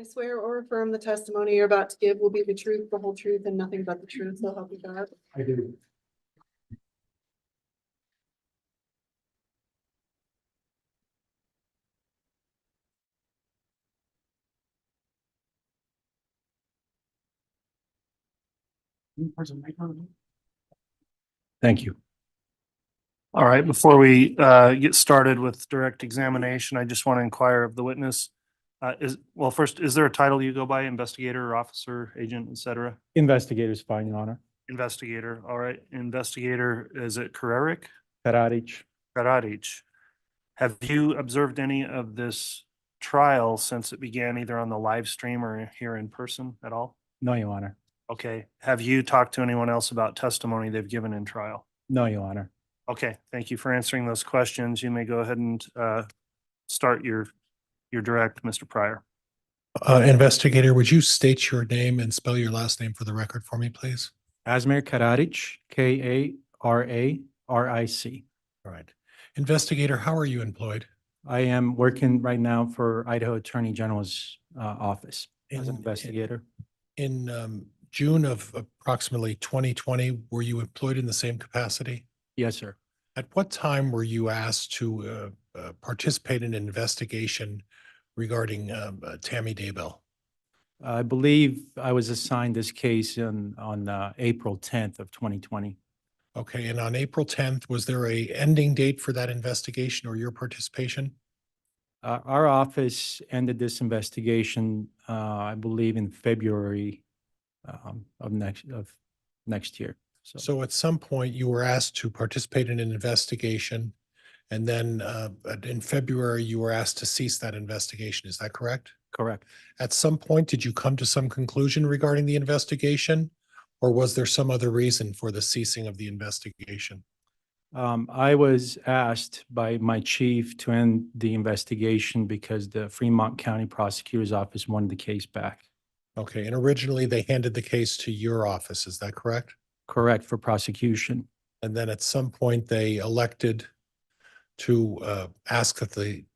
swear or affirm the testimony you're about to give will be the truth, the whole truth, and nothing but the truth, so help you God. I do. Thank you. All right, before we get started with direct examination, I just want to inquire of the witness. First, is there a title you go by, investigator, or officer, agent, et cetera? Investigators, fine, Your Honor. Investigator, all right. Investigator, is it Kararic? Kararic. Kararic. Have you observed any of this trial since it began either on the live stream or here in person at all? No, Your Honor. Okay. Have you talked to anyone else about testimony they've given in trial? No, Your Honor. Okay, thank you for answering those questions. You may go ahead and start your direct, Mr. Pryor. Investigator, would you state your name and spell your last name for the record for me, please? Asmir Kararic, Kararic. All right. Investigator, how are you employed? I am working right now for Idaho Attorney General's office as an In- investigator. In June of approximately 2020, were you employed in the same capacity? Yes, sir. At what time were you asked to participate in an investigation regarding Tammy Daybell? I believe I was assigned this case on April 10th of 2020. Okay, and on April 10th, was there a ending date for that investigation or your participation? Our office ended this investigation, I believe, in February of next year. So at some point, you were asked to participate in an investigation, and then in February, you were asked to cease that investigation. Is that correct? Correct. At some point, did you come to some conclusion regarding the investigation? Or was there some other reason for the ceasing of the investigation? I was asked by my chief to end the investigation because the Fremont County Prosecutor's Office wanted the case back. Okay, and originally they handed the case to your office, is that correct? Correct, for prosecution. And then at some point, they elected to ask that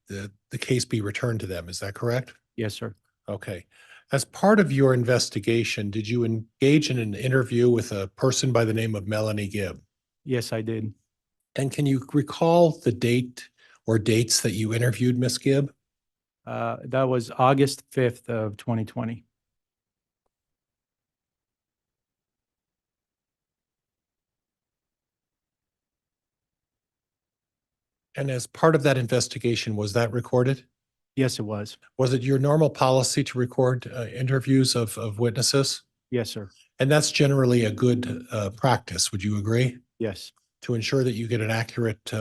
the case be returned to them, is that correct? Yes, sir. Okay. As part of your investigation, did you engage in an interview with a person by the name of Melanie Gibb? Yes, I did. And can you recall the date or dates that you interviewed Miss Gibb? That was August 5th of 2020. And as part of that investigation, was that recorded? Yes, it was. Was it your normal policy to record interviews of witnesses? Yes, sir. And that's generally a good practice, would you agree? Yes, To ensure that you get an accurate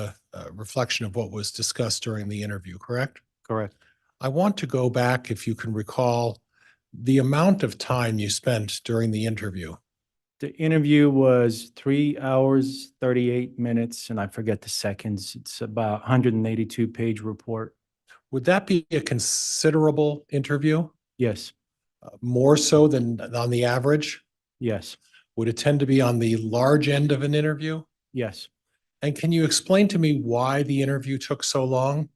reflection of what was discussed during the interview, correct? correct. I want to go back, if you can recall, the amount of time you spent during the interview. The interview was 3 hours, 38 minutes, and I forget the seconds. It's about 182-page report. Would that be a considerable interview? Yes, More so than on the average? yes, Would it tend to be on the large end of an interview? yes. And can you explain to me why the interview took so long?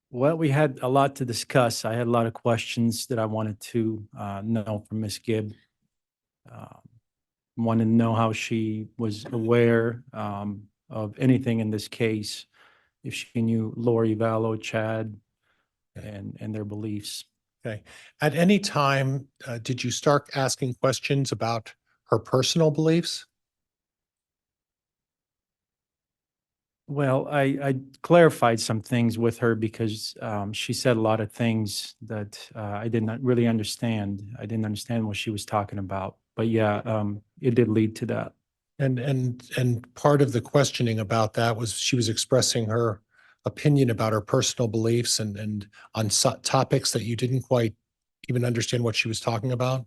Well, we had a lot to discuss. I had a lot of questions that I wanted to know from Ms. Gibb. Wanted to know how she was aware of anything in this case, if she knew Lori Vallow, Chad, and their beliefs. Okay. At any time, did you start asking questions about her personal beliefs? Well, I clarified some things with her because she said a lot of things that I did not really understand. I didn't understand what she was talking about. But yeah, it did lead to that. And part of the questioning about that was she was expressing her opinion about her personal beliefs and on topics that you didn't quite even understand what she was talking about?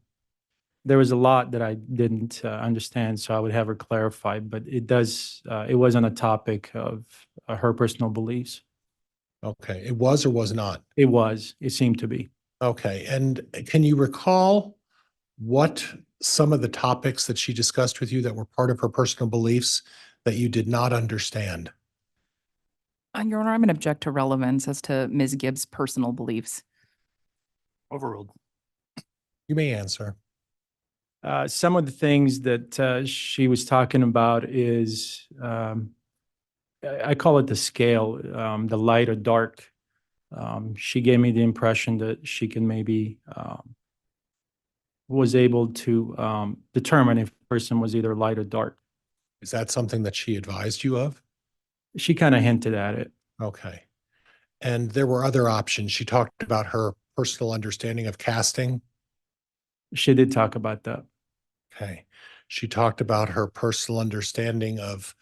There was a lot that I didn't understand, so I would have her clarify, but it was on a topic of her personal beliefs. Okay, it was or was not? It seemed to be. Okay, and can you recall what some of the topics that she discussed with you that were part of her personal beliefs that you did not understand? Your Honor, I'm going to object to relevance as to Ms. Gibbs' personal beliefs. Overruled. You may answer. Some of the things that she was talking about is, I call it the scale, the light or dark. She gave me the impression that she can maybe was able to determine if a person was either light or dark. Is that something that she advised you of? She kind of hinted at it. Okay. And there were other options. She talked about her personal understanding of casting. She did talk about that. Okay. She talked about her personal understanding of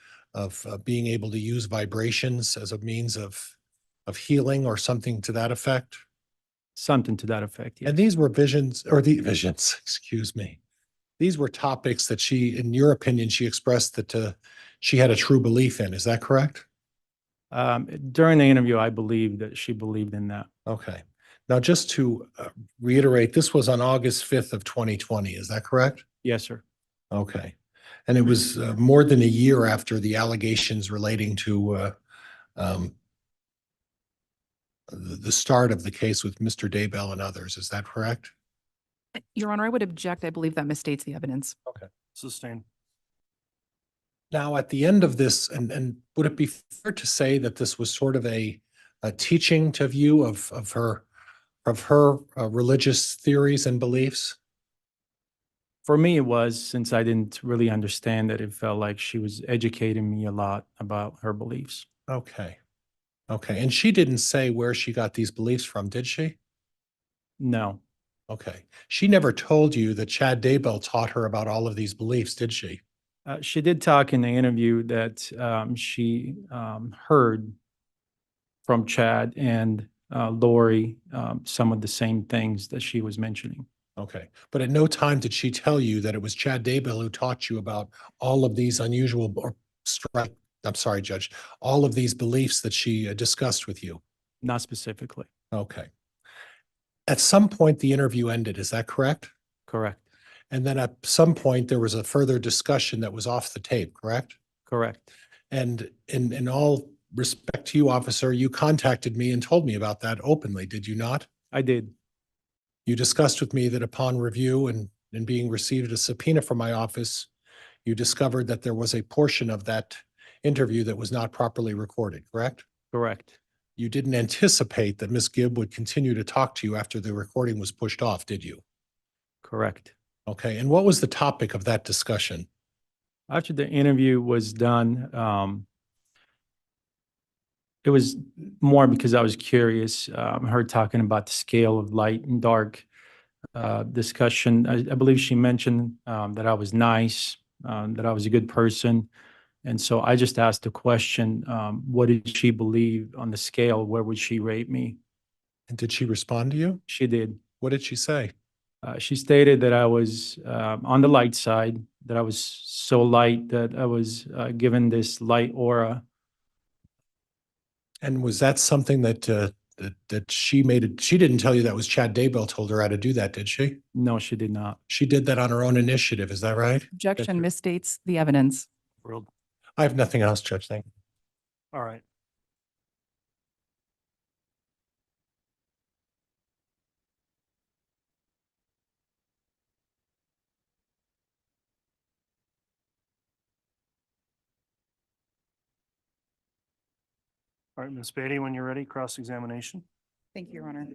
being able to use vibrations as a means of healing or something to that effect. Something to that effect. Yes. And these were visions or the visions, excuse me. These were topics that she, in your opinion, she expressed that she had a true belief in. Is that correct? During the interview, I believe that she believed in that. Okay. Now, just to reiterate, this was on August 5th of 2020. Is that correct? Yes, sir. Okay. And it was more than a year after the allegations relating to the start of the case with Mr. Daybell and others. Is that correct? Your Honor, I would object. I believe that misstates the evidence. Sustained. Now, at the end of this, and would it be fair to say that this was sort of a teaching to you of her religious theories and beliefs? For me, it was, since I didn't really understand it, it felt like she was educating me a lot about her beliefs. Okay. Okay. And she didn't say where she got these beliefs from, did she? No, Okay. She never told you that Chad Daybell taught her about all of these beliefs, did she? she did talk in the interview that she heard from Chad and Lori some of the same things that she was mentioning. Okay. But at no time did she tell you that it was Chad Daybell who taught you about all of these unusual or I'm sorry, Judge, all of these beliefs that she discussed with you? Not specifically. Okay. At some point, the interview ended. Is that correct? Correct. And then at some point, there was a further discussion that was off the tape, correct? Correct. And in all respect to you, officer, you contacted me and told me about that openly, did you not? I did. You discussed with me that upon review and being received a subpoena from my office, you discovered that there was a portion of that interview that was not properly recorded, correct? Correct. You didn't anticipate that Ms. Gibb would continue to talk to you after the recording was pushed off, did you? Correct. Okay. And what was the topic of that discussion? After the interview was done, it was more because I was curious. Her talking about the scale of light and dark discussion. I believe she mentioned that I was nice, that I was a good person. And so I just asked the question, what did she believe on the scale? Where would she rate me? And did she respond to you? She did. What did she say? She stated that I was on the light side, that I was so light that I was given this light aura. And was that something that that she made it? She didn't tell you that was Chad Daybell told her how to do that, did she? No, she did not. She did that on her own initiative. Is that right? Objection right. misstates the evidence. Overruled. I have nothing else, Judge. Thank you. All right. All right, Ms. Beatty, when you're ready, cross-examination. Thank you, Your Honor.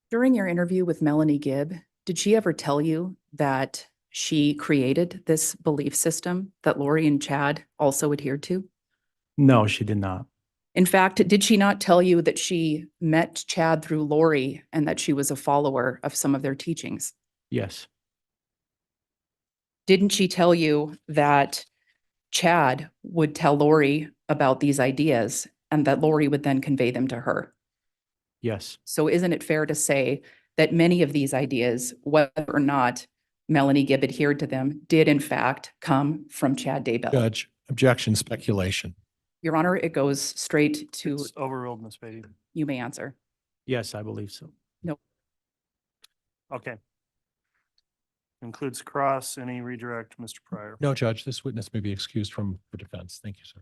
During your interview with Melanie Gibb, did she ever tell you that she created this belief system that Lori and Chad also adhered to? No, she did not. In fact, did she not tell you that she met Chad through Lori and that she was a follower of some of their teachings? Yes. Didn't she tell you that Chad would tell Lori about these ideas and that Lori would then convey them to her? Yes. So isn't it fair to say that many of these ideas, whether or not Melanie Gibb adhered to them, did in fact come from Chad Daybell? Judge, objection, speculation. Your Honor, it goes straight to, It's overruled, Ms. Beatty. you may answer. Yes, I believe so. Okay. Includes cross, any redirect, Mr. Pryor. No, Judge, this witness may be excused from the defense. Thank you, sir.